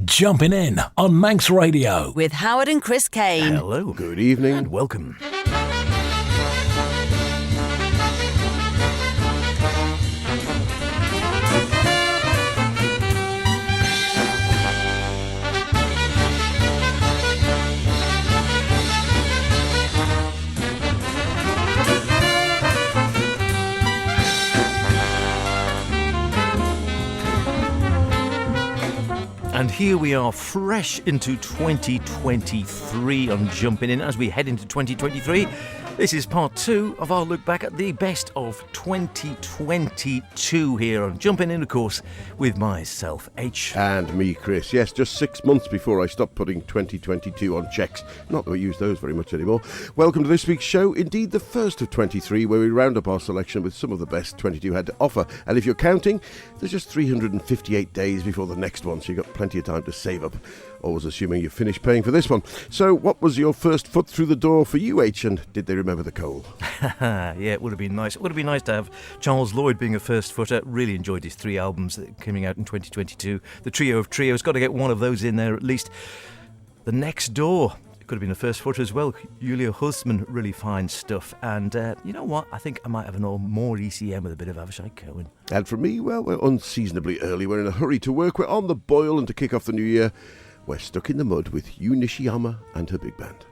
Jumpin' In on Manx Radio. With Howard and Chris Kane. Hello. Good evening. And welcome. And here we are, fresh into 2023 on Jumpin' In. As we head into 2023, this is part 2 of our look back at the best of 2022 here on Jumpin' In, of course, with myself, H. And me, Chris. Yes, just 6 months before I stopped putting 2022 on checks. Not that we use those very much anymore. Welcome to this week's show, indeed the first of 23, where we round up our selection with some of the best 22 had to offer. And if you're counting, there's just 358 days before the next one, so you've got plenty of time to save up. Always assuming you've finished paying for this one. So what was your first foot through the door for you, H, and did they remember the coal? Yeah, it would have been nice. It would have been nice to have Charles Lloyd being a first footer. Really enjoyed his 3 albums that coming out in 2022. The trio of trios, got to get one of those in there at least. The Next Door, it could have been a first footer as well. Julia Husman, really fine stuff. And you know what? I think I might have an more ECM with a bit of Avishai Cohen. And for me, well, we're unseasonably early. We're in a hurry to work. We're on the boil, and to kick off the new year, we're stuck in the mud with Yu Nishiyama and her big band.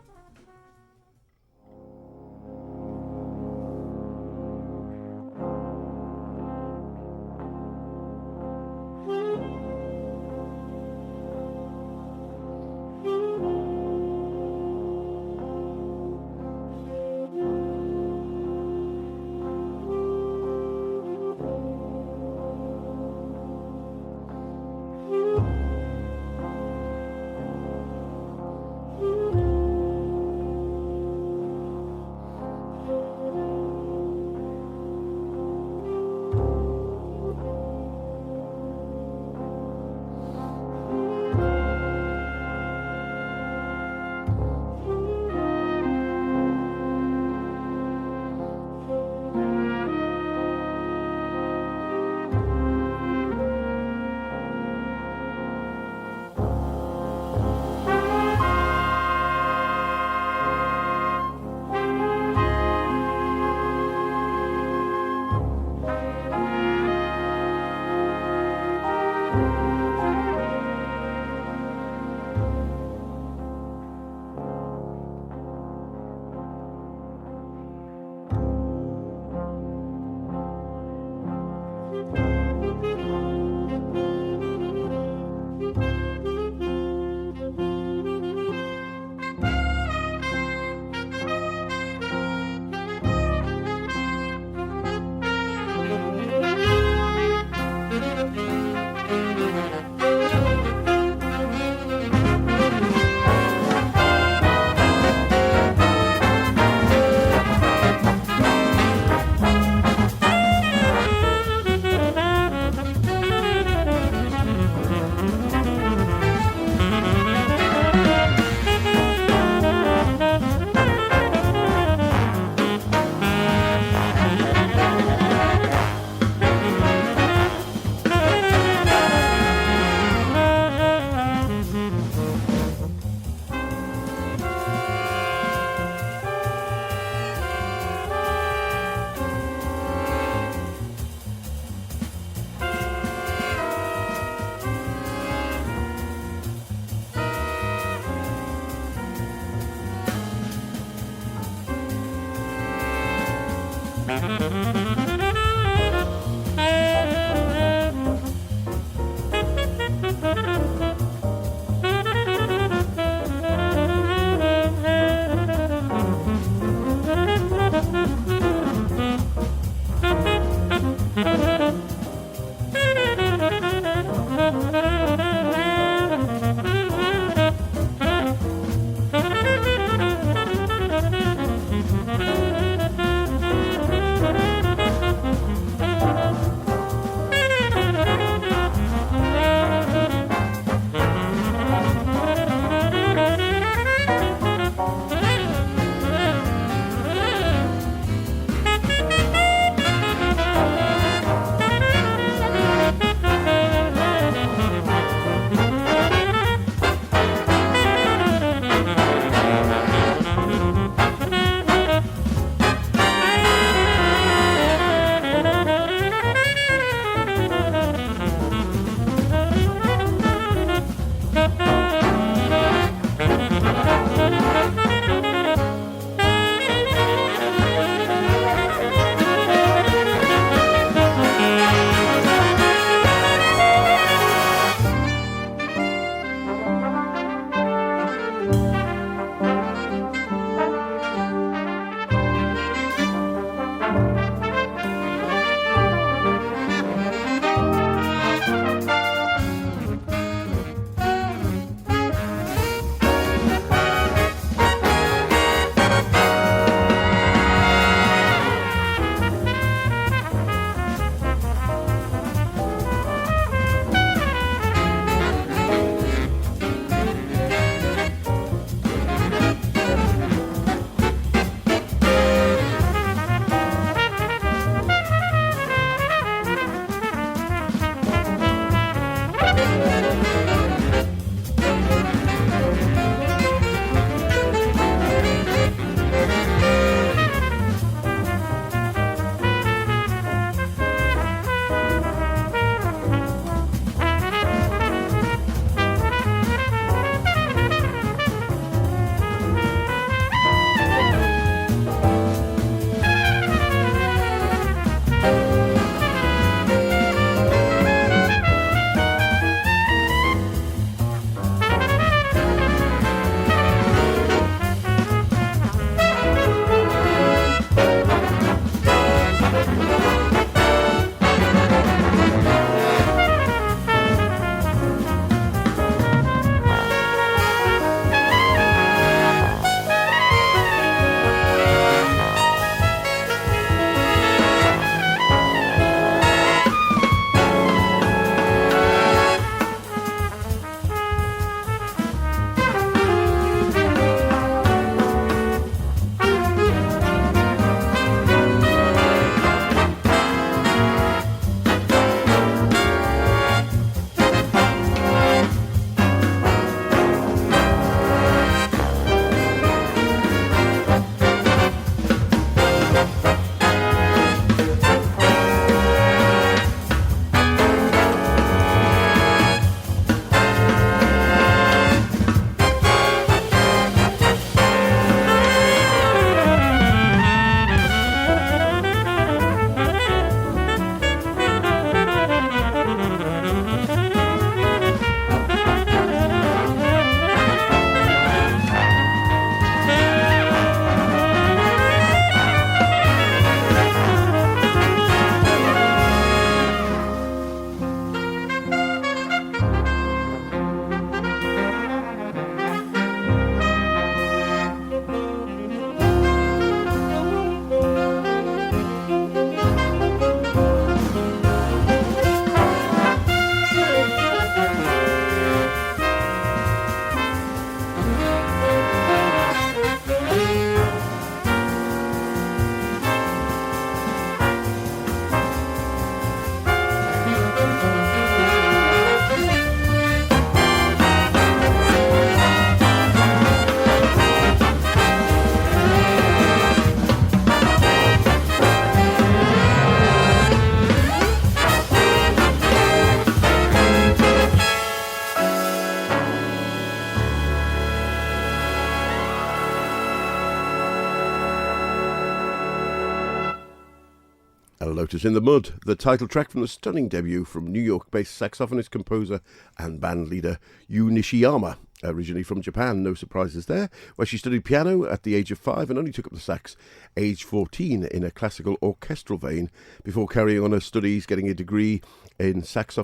Lotus in the Mud, the title track from the stunning debut from New York-based saxophonist, composer and band leader Yu Nishiyama, originally from Japan, no surprises there, where she studied piano at the age of 5 and only took up the sax age 14 in a classical orchestral vein before carrying on her studies, getting a degree in sax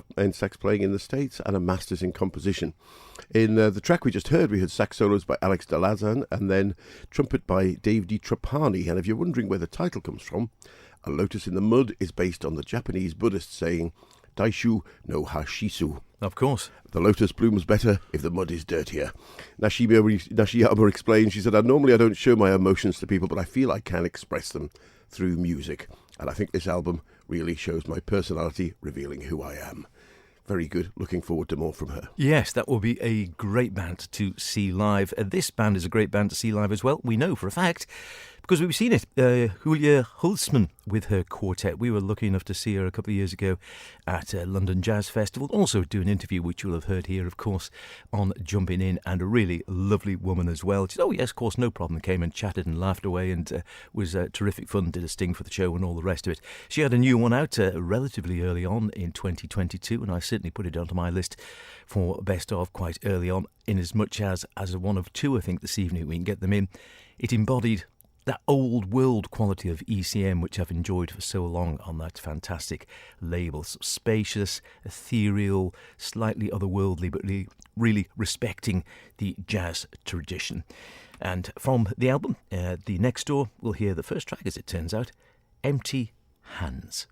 playing in the States and a master's in composition. In the track we just heard, we heard sax solos by Alex Dalazan and then trumpet by Dave DiTrapani. And if you're wondering where the title comes from, A Lotus in the Mud is based on the Japanese Buddhist saying, Daishu no Hashisu. Of course. The lotus blooms better if the mud is dirtier. Nishiyama explained, she said, normally I don't show my emotions to people, but I feel I can express them through music. And I think this album really shows my personality, revealing who I am. Very good. Looking forward to more from her. Yes, that will be a great band to see live. This band is a great band to see live as well. We know for a fact, because we've seen it. Julia Holzman with her quartet. We were lucky enough to see her a couple of years ago at London Jazz Festival. Also do an interview, which you'll have heard here, of course, on Jumpin In, and a really lovely woman as well. She said, oh yes, of course, no problem. Came and chatted and laughed away, and was terrific fun. Did a sting for the show and all the rest of it. She had a new one out relatively early on in 2022, and I certainly put it onto my list for best of quite early on, in as much as a one of two, I think, this evening we can get them in. It embodied that old world quality of ECM, which I've enjoyed for so long on that fantastic label. So spacious, ethereal, slightly otherworldly, but really respecting the jazz tradition. And from the album, The Next Door, we'll hear the first track, as it turns out, Empty Hands.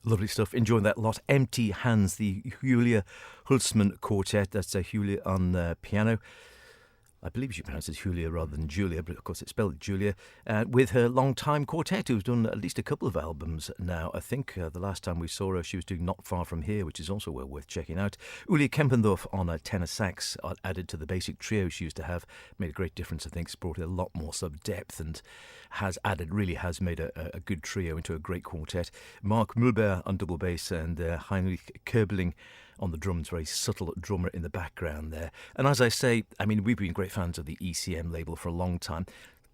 Lovely stuff. Enjoying that lot. Empty Hands, the Julia Hulsmann Quartet. That's Julia on piano. I believe she pronounces Julia rather than Julia, but of course it's spelled Julia, with her long-time quartet, who's done at least a couple of albums now. I think the last time we saw her, she was doing Not Far From Here, which is also well worth checking out. Uli Kempendorf on a tenor sax, added to the basic trio she used to have, made a great difference, I think. It's brought a lot more depth and really has made a good trio into a great quartet. Mark Mulber on double bass and Heinrich Köbling on the drums, very subtle drummer in the background there. And as I say, I mean, we've been great fans of the ECM label for a long time.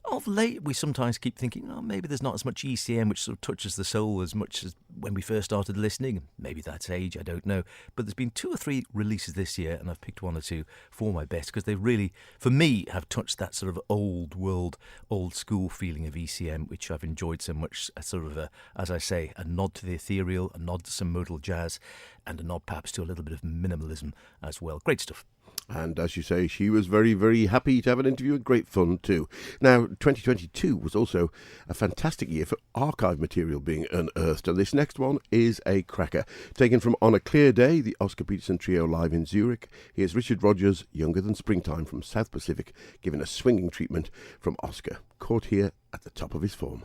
Of late, we sometimes keep thinking, oh, maybe there's not as much ECM which sort of touches the soul as much as when we first started listening. Maybe that's age, I don't know. But there's been 2 or 3 releases this year, and I've picked 1 or 2 for my best, because they really, for me, have touched that sort of old world, old school feeling of ECM, which I've enjoyed so much. A sort of, as I say, a nod to the ethereal, a nod to some modal jazz, and a nod perhaps to a little bit of minimalism as well. Great stuff. And as you say, she was very, very happy to have an interview and great fun too. Now, 2022 was also a fantastic year for archive material being unearthed, and this next one is a cracker. Taken from On a Clear Day, the Oscar Peterson Trio live in Zurich. Here's Richard Rodgers, Younger Than Springtime from South Pacific, given a swinging treatment from Oscar, caught here at the top of his form.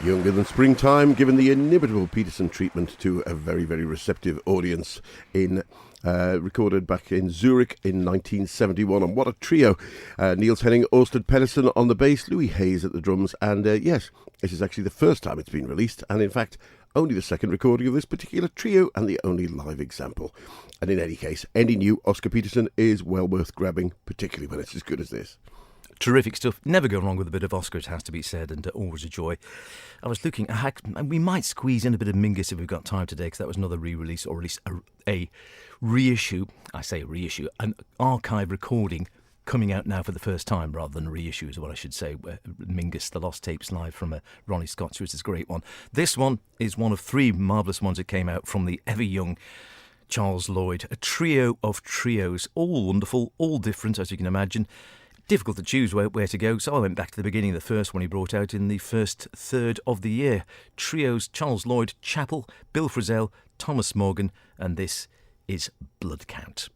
Younger Than Springtime, given the inimitable Peterson treatment to a very, very receptive audience recorded back in Zurich in 1971. And what a trio. Niels Henning, Ørsted Pedersen on the bass, Louis Hayes at the drums. And yes, this is actually the first time it's been released. And in fact, only the second recording of this particular trio and the only live example. And in any case, any new Oscar Peterson is well worth grabbing, particularly when it's as good as this. Terrific stuff. Never go wrong with a bit of Oscar, it has to be said, and always a joy. I was looking, and we might squeeze in a bit of Mingus if we've got time today, because that was another re-release, or at least a reissue. I say reissue, an archive recording coming out now for the first time, rather than a reissue is what I should say. Mingus, The Lost Tapes Live from Ronnie Scott, which is a great one. This one is one of three marvellous ones that came out from the ever-young Charles Lloyd. A trio of trios, all wonderful, all different, as you can imagine. Difficult to choose where to go, so I went back to the beginning of the first one he brought out in the first third of the year. Trios: Charles Lloyd, Chappell, Bill Frisell, Thomas Morgan, and this is Blood Count.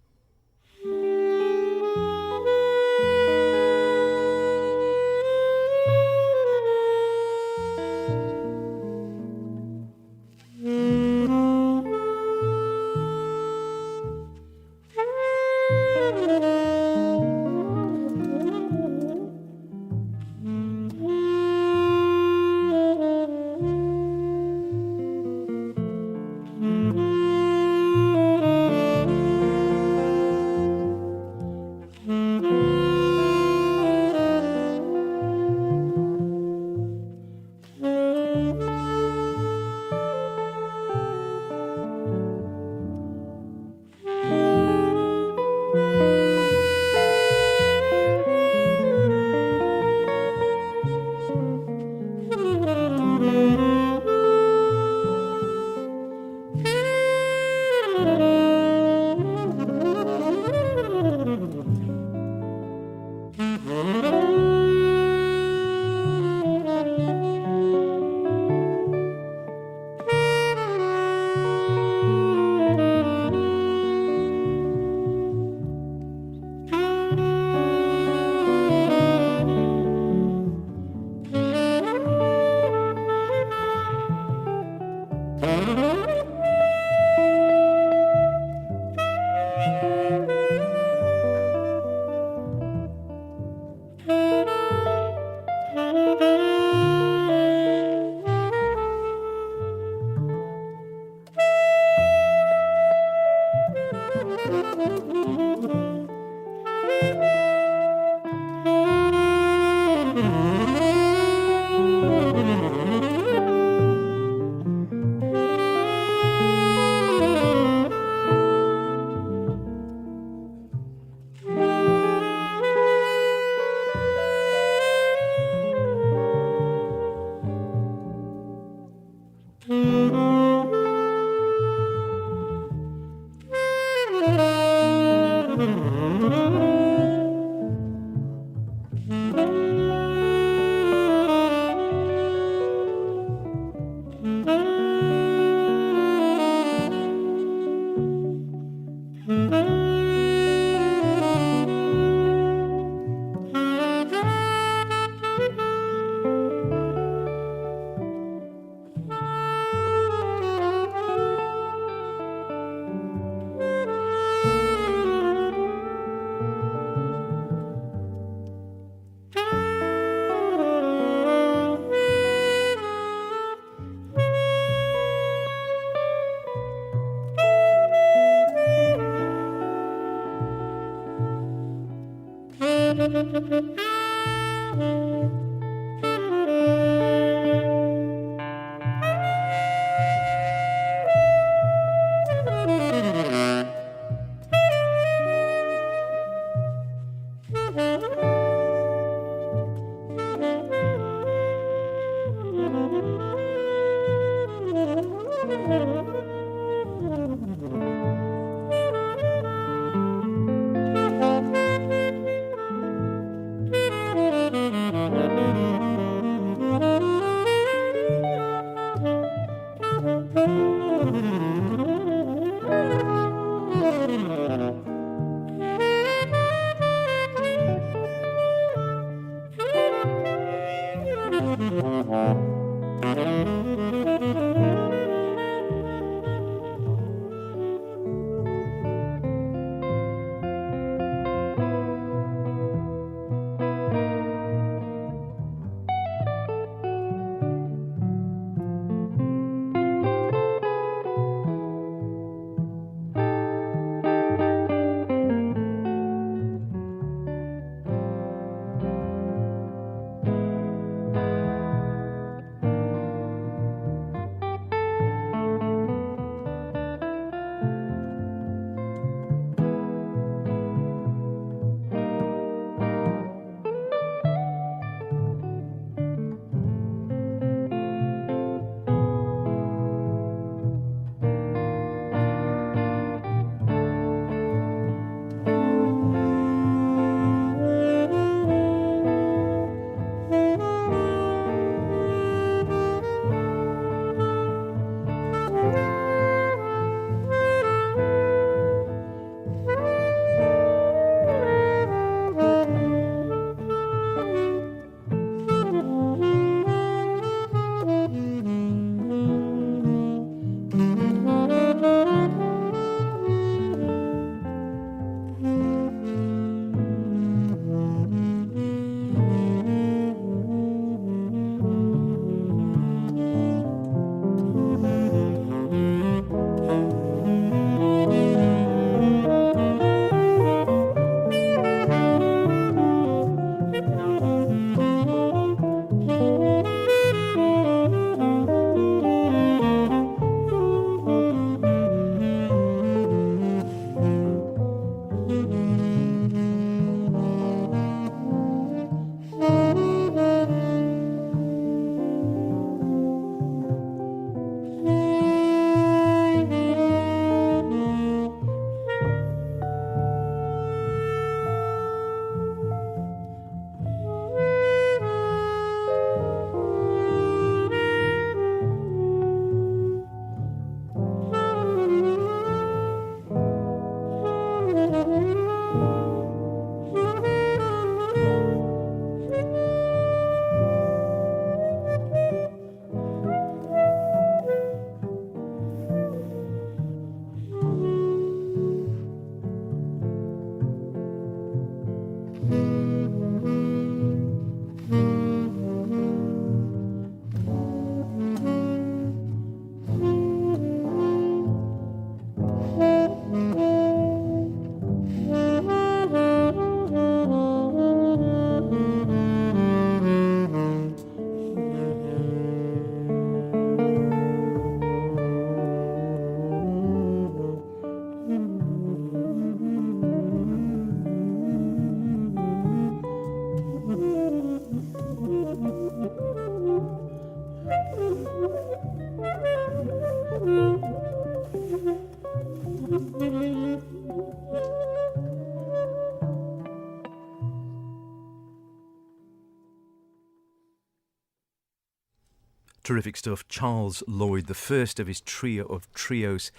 Terrific stuff. Charles Lloyd, the first of his trio of trios,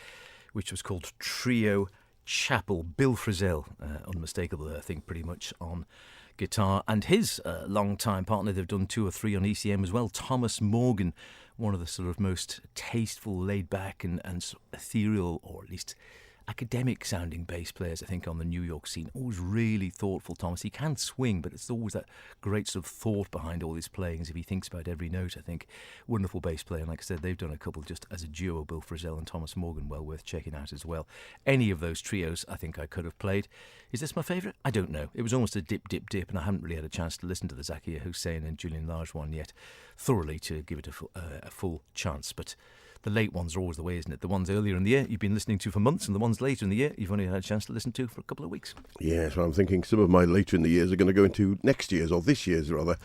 which was called Trio Chapel. Bill Frisell, unmistakable, I think, pretty much on guitar. And his long-time partner, they've done 2 or 3 on ECM as well, Thomas Morgan, one of the sort of most tasteful, laid-back and ethereal, or at least academic-sounding bass players, I think, on the New York scene. Always really thoughtful, Thomas. He can swing, but it's always that great sort of thought behind all his playing, as if he thinks about every note, I think. Wonderful bass player, and like I said, they've done a couple just as a duo, Bill Frisell and Thomas Morgan, well worth checking out as well. Any of those trios, I think I could have played. Is this my favourite? I don't know. It was almost a dip, and I haven't really had a chance to listen to the Zakir Hussain and Julian Lage one yet thoroughly to give it a full chance, but the late ones are always the way, isn't it? The ones earlier in the year you've been listening to for months, and the ones later in the year you've only had a chance to listen to for a couple of weeks. Yes, well, I'm thinking some of my later in the years are going to go into next year's, or this year's rather,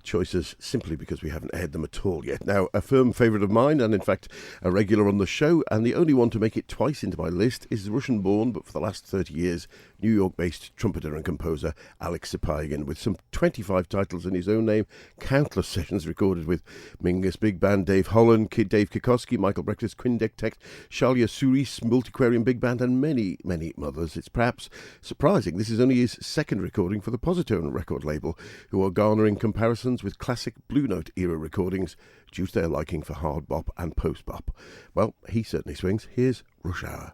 choices, simply because we haven't aired them at all yet. Now, a firm favourite of mine, and in fact a regular on the show, and the only one to make it twice into my list, is Russian-born, but for the last 30 years, New York-based trumpeter and composer Alex Sapiegan, with some 25 titles in his own name, countless sessions recorded with Mingus Big Band, Dave Holland, Dave Kikoski, Michael Michael Brector's Quindectex, Shalia Suri's Multiquarium Big Band, and many, many mothers. It's perhaps surprising this is only his second recording for the Positone record label, who are garnering comparisons with classic Blue Note era recordings due to their liking for hard bop and post bop. Well, he certainly swings. Here's Rush Hour.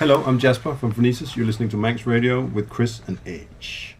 Hello, I'm Jasper from Phronesis. You're listening to Manx Radio with Chris and Edge.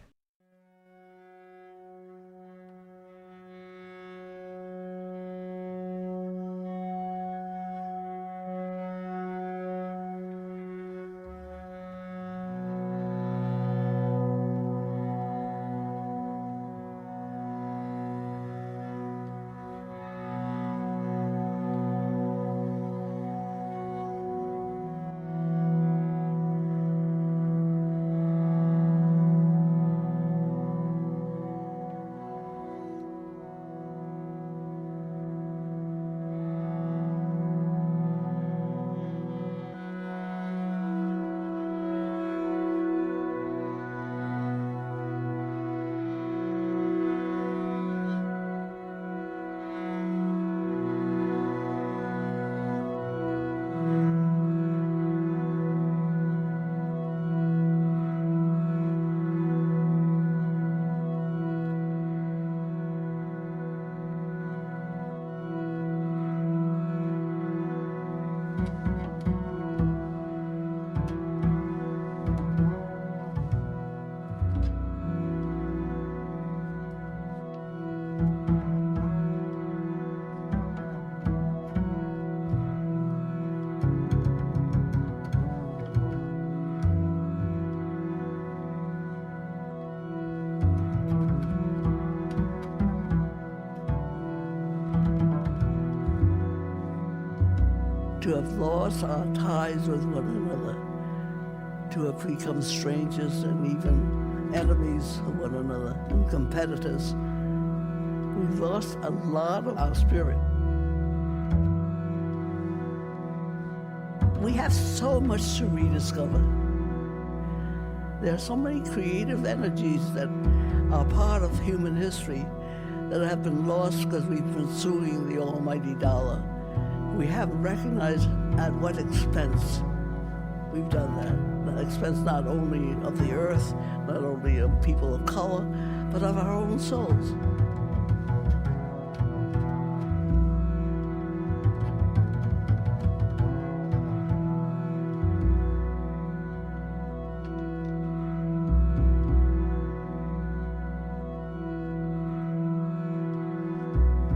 To have lost our ties with one another, to have become strangers and even enemies of one another and competitors. We've lost a lot of our spirit. We have so much to rediscover. There are so many creative energies that are part of human history that have been lost because we've been pursuing the almighty dollar. We haven't recognized at what expense we've done that. The expense not only of the earth, not only of people of color, but of our own souls.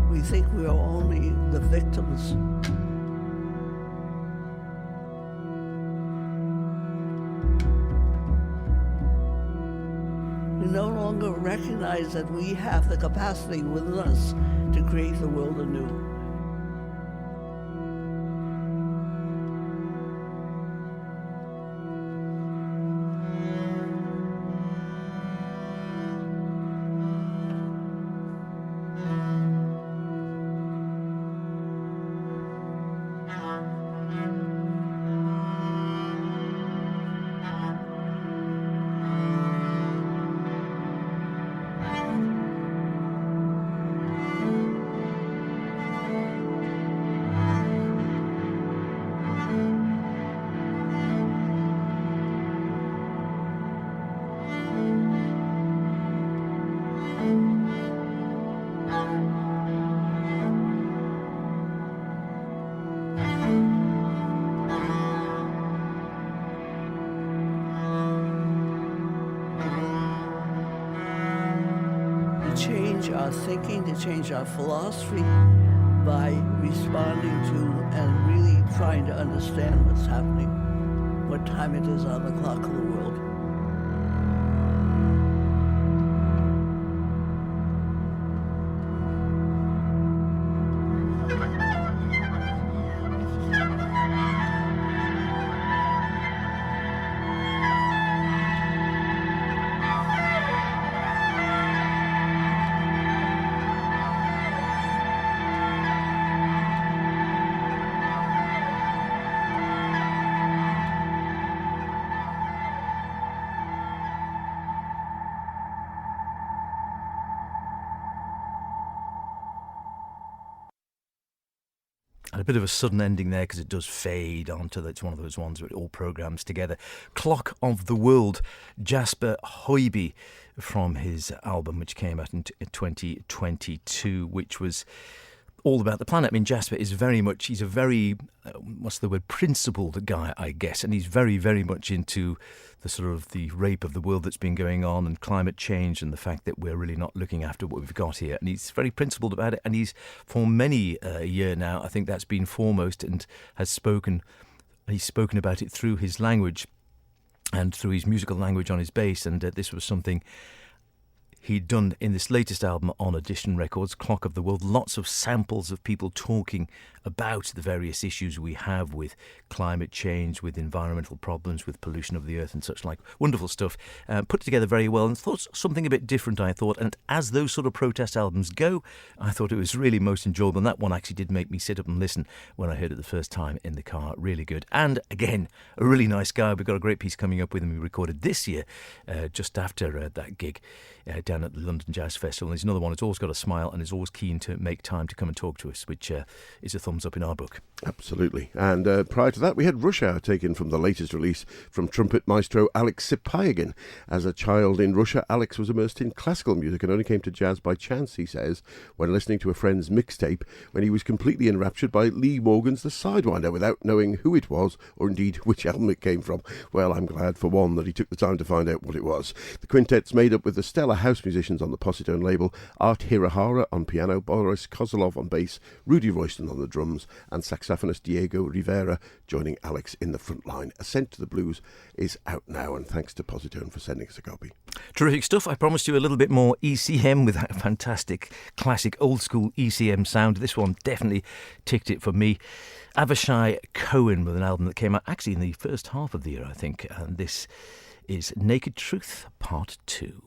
We think we are only the victims. We no longer recognize that we have the capacity within us to create the world anew. Change our thinking, to change our philosophy by responding to and really trying to understand what's happening, what time it is on the clock of the world. And a bit of a sudden ending there because it does fade onto it's one of those ones where it all programs together. Clock of the World, Jasper Hoiby, from his album which came out in 2022, which was all about the planet. I mean, Jasper is he's a very, principled guy, I guess, and he's very, very much into the sort of the rape of the world that's been going on and climate change and the fact that we're really not looking after what we've got here. And he's very principled about it, and he's, for many a year now, I think that's been foremost, and he's spoken about it through his language and through his musical language on his bass, and this was something he'd done in this latest album on Audition Records, Clock of the World. Lots of samples of people talking about the various issues we have with climate change, with environmental problems, with pollution of the earth and such like. Wonderful stuff. Put together very well, and thought something a bit different, I thought. And as those sort of protest albums go, I thought it was really most enjoyable. And that one actually did make me sit up and listen when I heard it the first time in the car. Really good. And again, a really nice guy. We've got a great piece coming up with him we recorded this year, just after that gig down at the London Jazz Festival. And he's another one who's always got a smile and is always keen to make time to come and talk to us, which is a thumbs up in our book. Absolutely. And prior to that, we had Rush Hour taken from the latest release from trumpet maestro Alex Sipayagin. As a child in Russia, Alex was immersed in classical music and only came to jazz by chance, he says, when listening to a friend's mixtape, when he was completely enraptured by Lee Morgan's The Sidewinder without knowing who it was or indeed which album it came from. Well, I'm glad for one that he took the time to find out what it was. The quintet's made up with the stellar house musicians on the Positone label, Art Hirahara on piano, Boris Kozlov on bass, Rudy Royston on the drums, and saxophonist Diego Rivera joining Alex in the front line. Ascent to the Blues is out now, and thanks to Positone for sending us a copy. Terrific stuff. I promised you a little bit more ECM with that fantastic, classic, old-school ECM sound. This one definitely ticked it for me. Avishai Cohen with an album that came out actually in the first half of the year, I think. And this is Naked Truth Part 2.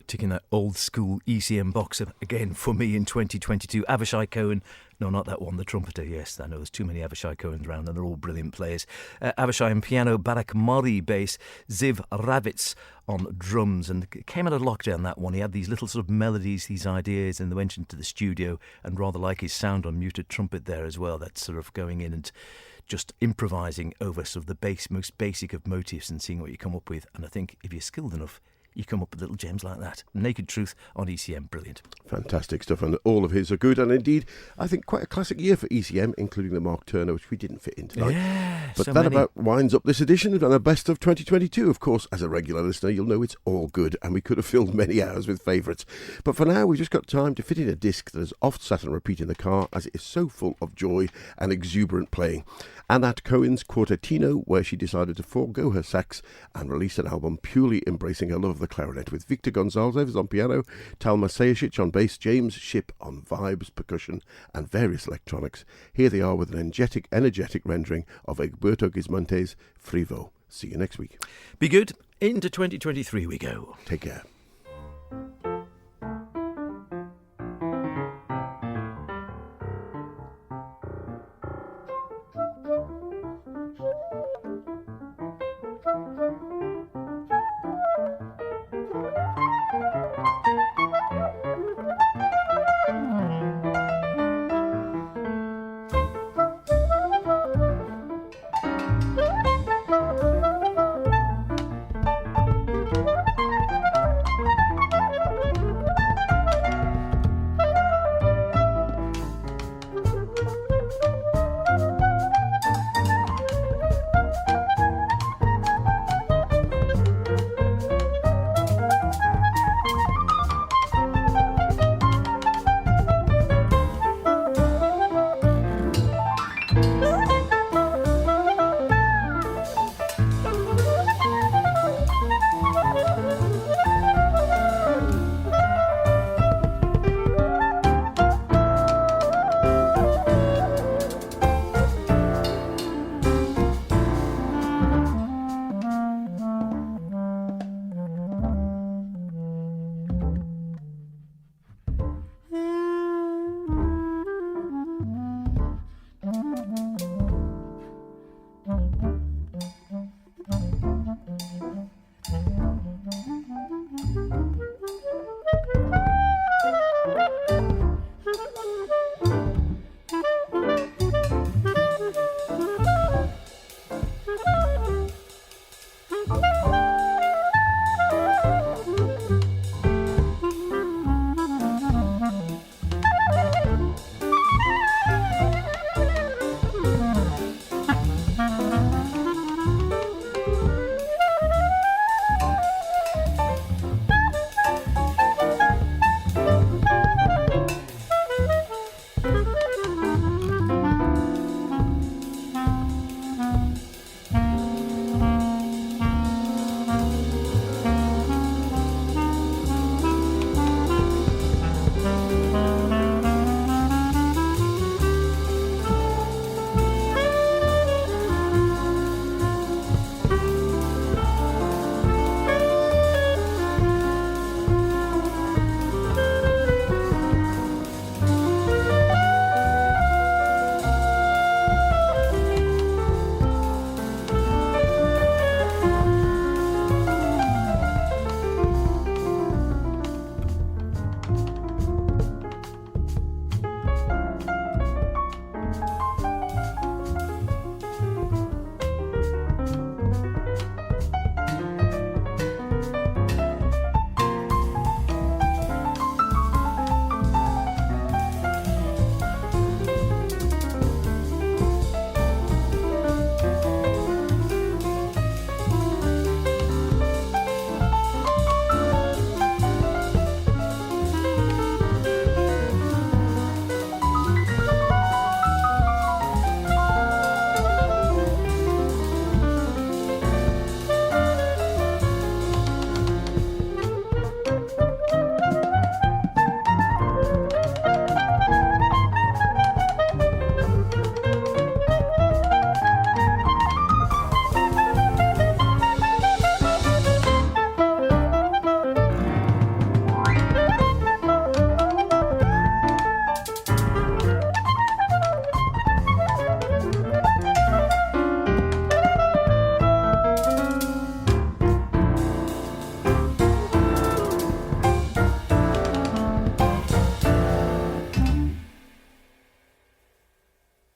ticking that old school ECM box again for me in 2022. Avishai Cohen, no, not that one, the trumpeter. Yes, I know there's too many Avishai Cohens around and they're all brilliant players. Avishai on piano, Barak Mori bass, Ziv Ravitz on drums, and it came out of lockdown, that one. He had these little sort of melodies, these ideas, and they went into the studio, and rather like his sound on muted trumpet there as well. That's sort of going in and just improvising over sort of the most basic of motifs and seeing what you come up with. And I think if you're skilled enough, you come up with little gems like that. Naked Truth on ECM, brilliant. Fantastic stuff, and all of his are good, and indeed, I think quite a classic year for ECM, including the Mark Turner, which we didn't fit in tonight. Yeah, but so that many. about winds up this edition and a best of 2022. Of course, as a regular listener, you'll know it's all good, and we could have filled many hours with favourites. But for now, we've just got time to fit in a disc that is oft sat on repeat in the car, as it is so full of joy and exuberant playing. Annette Cohen's Quartetino, where she decided to forego her sax and release an album purely embracing her love of the clarinet, with Victor Gonzalez on piano, Talma Sejicic on bass, James Shipp on vibes, percussion and various electronics. Here they are with an energetic rendering of Egberto Gismonte's Frivo. See you next week. Be good. Into 2023 we go. Take care.